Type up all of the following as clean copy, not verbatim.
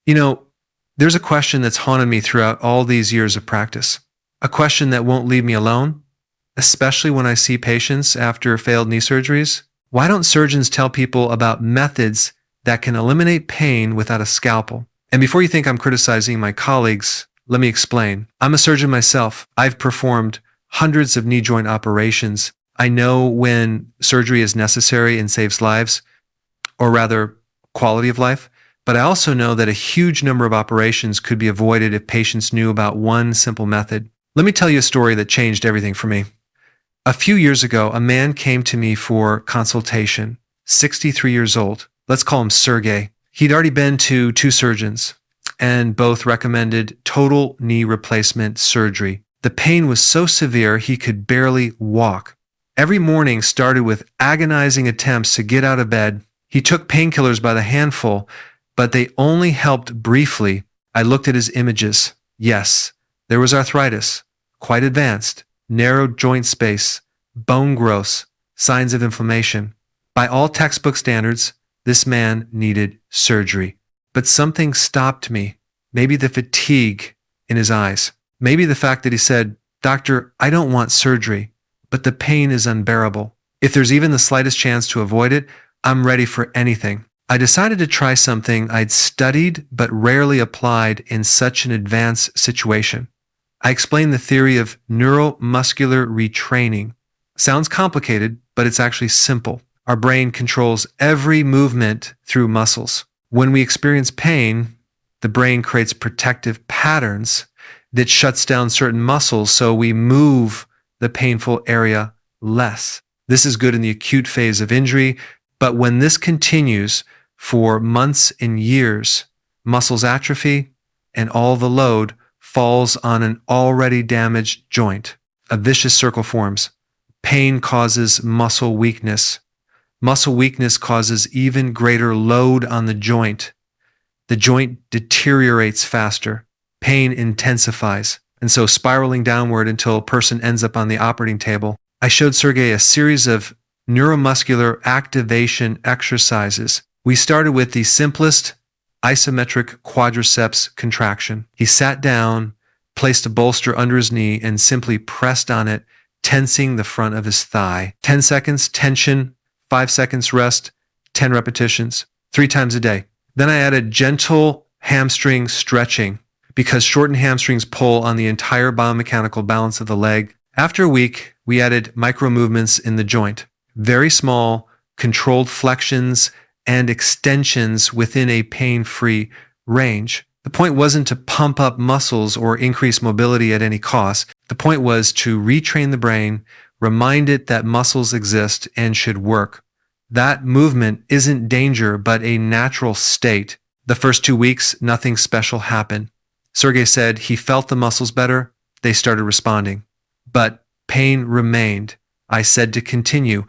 You know, there's a question that's haunted me throughout all these years of practice. A question that won't leave me alone, especially when I see patients after failed knee surgeries. Why don't surgeons tell people about methods that can eliminate pain without a scalpel? And before you think I'm criticizing my colleagues, let me explain. I'm a surgeon myself. I've performed hundreds of knee joint operations. I know when surgery is necessary and saves lives, or rather, quality of life. But I also know that a huge number of operations could be avoided if patients knew about one simple method. Let me tell you a story that changed everything for me. A few years ago, a man came to me for consultation, 63 years old. Let's call him Sergey. He'd already been to two surgeons, and both recommended total knee replacement surgery. The pain was so severe he could barely walk. Every morning started with agonizing attempts to get out of bed. He took painkillers by the handful, but they only helped briefly. I looked at his images. Yes, there was arthritis, quite advanced, narrowed joint space, bone growth, signs of inflammation. By all textbook standards, this man needed surgery. But something stopped me. Maybe the fatigue in his eyes. Maybe the fact that he said, "Doctor, I don't want surgery, but the pain is unbearable. If there's even the slightest chance to avoid it, I'm ready for anything." I decided to try something I'd studied but rarely applied in such an advanced situation. I explained the theory of neuromuscular retraining. Sounds complicated, but it's actually simple. Our brain controls every movement through muscles. When we experience pain, the brain creates protective patterns that shuts down certain muscles so we move the painful area less. This is good in the acute phase of injury, but when this continues for months and years, muscles atrophy and all the load falls on an already damaged joint. A vicious circle forms. Pain causes muscle weakness. Muscle weakness causes even greater load on the joint. The joint deteriorates faster. Pain intensifies, and so spiraling downward until a person ends up on the operating table. I showed Sergey a series of neuromuscular activation exercises. We started with the simplest isometric quadriceps contraction. He sat down, placed a bolster under his knee, and simply pressed on it, tensing the front of his thigh. 10 seconds tension, 5 seconds rest, 10 repetitions, 3 times a day. Then I added gentle hamstring stretching because shortened hamstrings pull on the entire biomechanical balance of the leg. After a week, we added micro movements in the joint. Very small, controlled flexions and extensions within a pain-free range. The point wasn't to pump up muscles or increase mobility at any cost. The point was to retrain the brain, remind it that muscles exist and should work. That movement isn't danger, but a natural state. The first 2 weeks, nothing special happened. Sergey said he felt the muscles better. They started responding. But pain remained. I said to continue.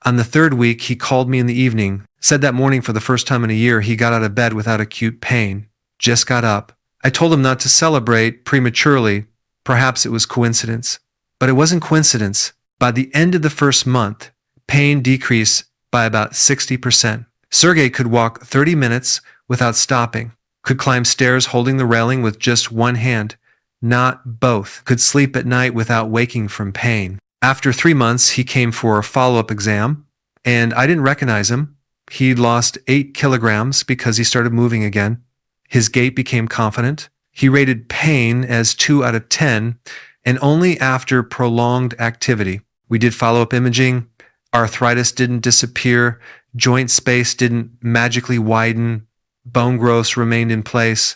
On the 3rd week, he called me in the evening, said that morning for the first time in a year he got out of bed without acute pain, just got up. I told him not to celebrate prematurely. Perhaps it was coincidence. But it wasn't coincidence. By the end of the first month, pain decreased by about 60%. Sergey could walk 30 minutes without stopping, could climb stairs holding the railing with just one hand, not both, could sleep at night without waking from pain. After 3 months, he came for a follow-up exam, and I didn't recognize him. He'd lost 8 kilograms because he started moving again. His gait became confident. He rated pain as 2 out of 10, and only after prolonged activity. We did follow-up imaging. Arthritis didn't disappear. Joint space didn't magically widen. Bone growth remained in place.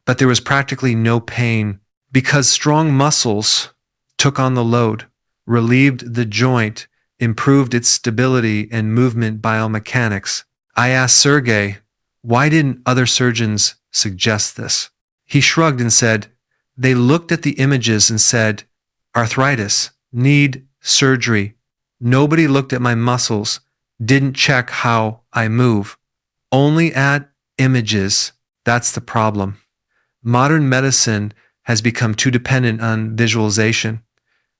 But there was practically no pain because strong muscles took on the load, relieved the joint, improved its stability and movement biomechanics. I asked Sergey, why didn't other surgeons suggest this? He shrugged and said, they looked at the images and said, arthritis, need surgery. Nobody looked at my muscles, didn't check how I move. Only at images. That's the problem. Modern medicine has become too dependent on visualization.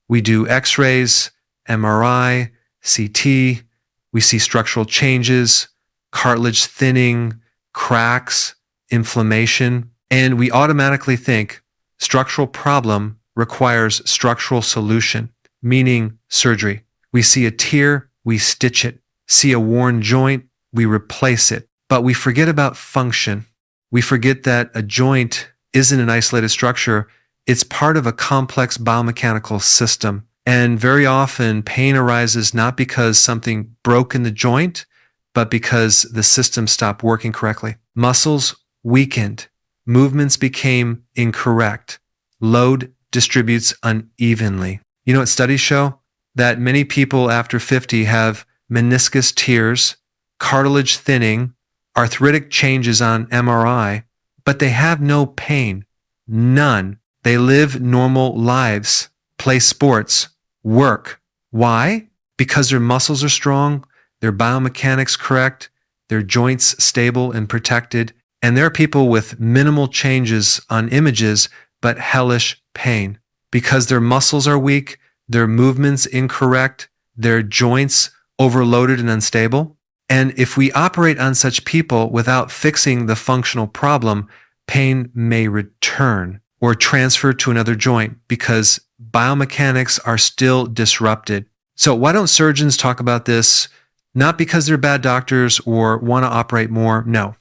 We do x-rays, MRI, CT, we see structural changes, cartilage thinning, cracks, inflammation, and we automatically think structural problem requires structural solution, meaning surgery. We see a tear, we stitch it. See a worn joint, we replace it. But we forget about function. We forget that a joint isn't an isolated structure. It's part of a complex biomechanical system. And very often pain arises not because something broke in the joint, but because the system stopped working correctly. Muscles weakened. Movements became incorrect. Load distributes unevenly. You know what studies show? That many people after 50 have meniscus tears, cartilage thinning, arthritic changes on MRI, but they have no pain. None. They live normal lives, play sports, work. Why? Because their muscles are strong, their biomechanics correct, their joints stable and protected, and there are people with minimal changes on images, but hellish pain. Because their muscles are weak, their movements incorrect, their joints overloaded and unstable. And if we operate on such people without fixing the functional problem, pain may return or transfer to another joint because biomechanics are still disrupted. So why don't surgeons talk about this? Not because they're bad doctors or want to operate more. No.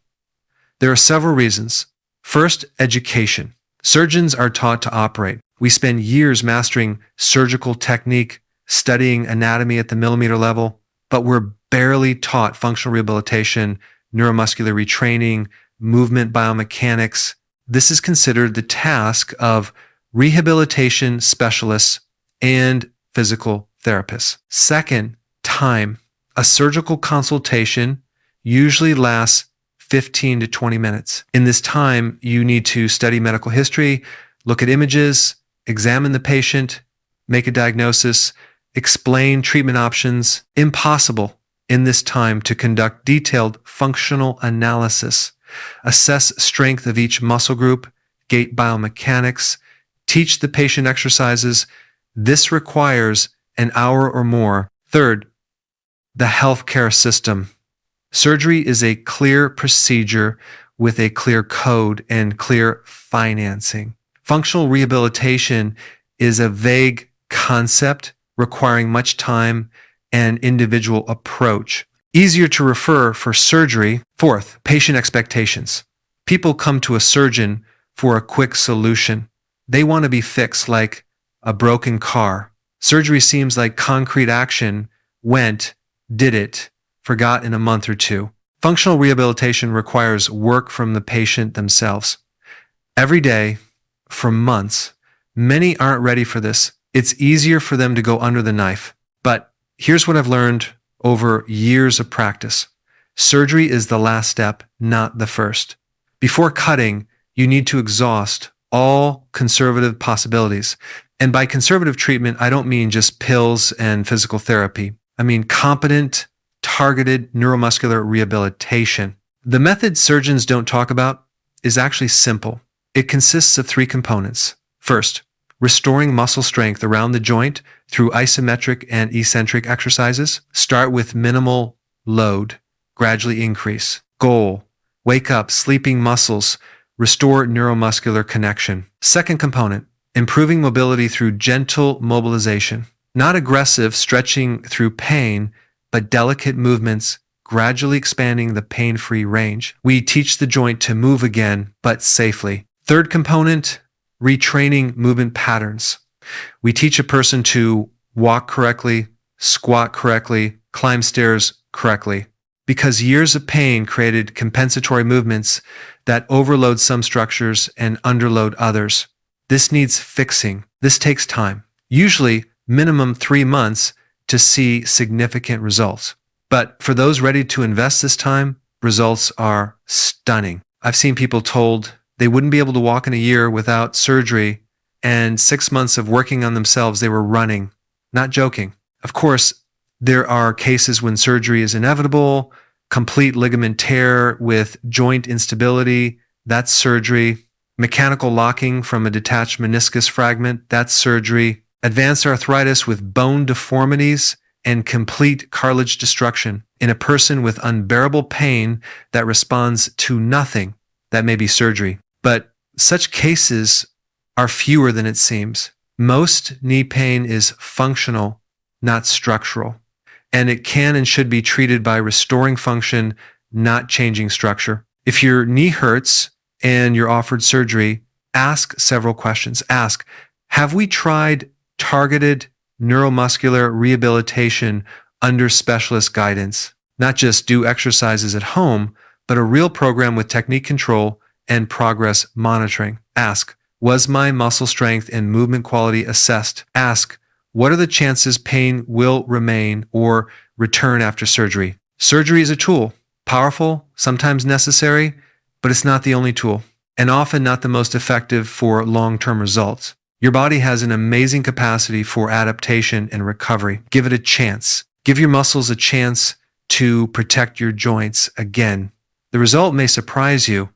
There are several reasons. First, education. Surgeons are taught to operate. We spend years mastering surgical technique, studying anatomy at the millimeter level, but we're barely taught functional rehabilitation, neuromuscular retraining, movement biomechanics. This is considered the task of rehabilitation specialists and physical therapists. Second, time. A surgical consultation usually lasts 15 to 20 minutes. In this time, you need to study medical history, look at images, examine the patient, make a diagnosis, explain treatment options. Impossible in this time to conduct detailed functional analysis, assess strength of each muscle group, gait biomechanics, teach the patient exercises. This requires an hour or more. Third, the healthcare system. Surgery is a clear procedure with a clear code and clear financing. Functional rehabilitation is a vague concept requiring much time and individual approach. Easier to refer for surgery. Fourth, patient expectations. People come to a surgeon for a quick solution. They want to be fixed like a broken car. Surgery seems like concrete action, went, did it, forgot in a month or two. Functional rehabilitation requires work from the patient themselves. Every day, for months, many aren't ready for this. It's easier for them to go under the knife. But here's what I've learned over years of practice. Surgery is the last step, not the first. Before cutting, you need to exhaust all conservative possibilities. And by conservative treatment, I don't mean just pills and physical therapy. I mean competent, targeted neuromuscular rehabilitation. The method surgeons don't talk about is actually simple. It consists of three components. First, restoring muscle strength around the joint through isometric and eccentric exercises. Start with minimal load, gradually increase. Goal, wake up sleeping muscles, restore neuromuscular connection. Second component, improving mobility through gentle mobilization. Not aggressive stretching through pain, but delicate movements, gradually expanding the pain-free range. We teach the joint to move again, but safely. Third component, retraining movement patterns. We teach a person to walk correctly, squat correctly, climb stairs correctly. Because years of pain created compensatory movements that overload some structures and underload others. This needs fixing. This takes time. Usually minimum 3 months to see significant results. But for those ready to invest this time, results are stunning. I've seen people told they wouldn't be able to walk in a year without surgery, and 6 months of working on themselves, they were running. Not joking. Of course, there are cases when surgery is inevitable, complete ligament tear with joint instability, that's surgery. Mechanical locking from a detached meniscus fragment, that's surgery. Advanced arthritis with bone deformities and complete cartilage destruction in a person with unbearable pain that responds to nothing, that may be surgery. But such cases are fewer than it seems. Most knee pain is functional, not structural, and it can and should be treated by restoring function, not changing structure. If your knee hurts and you're offered surgery, ask several questions. Ask, have we tried targeted neuromuscular rehabilitation under specialist guidance? Not just do exercises at home, but a real program with technique control and progress monitoring. Ask, was my muscle strength and movement quality assessed? Ask, what are the chances pain will remain or return after surgery? Surgery is a tool, powerful, sometimes necessary, but it's not the only tool, and often not the most effective for long-term results. Your body has an amazing capacity for adaptation and recovery. Give it a chance. Give your muscles a chance to protect your joints again. The result may surprise you,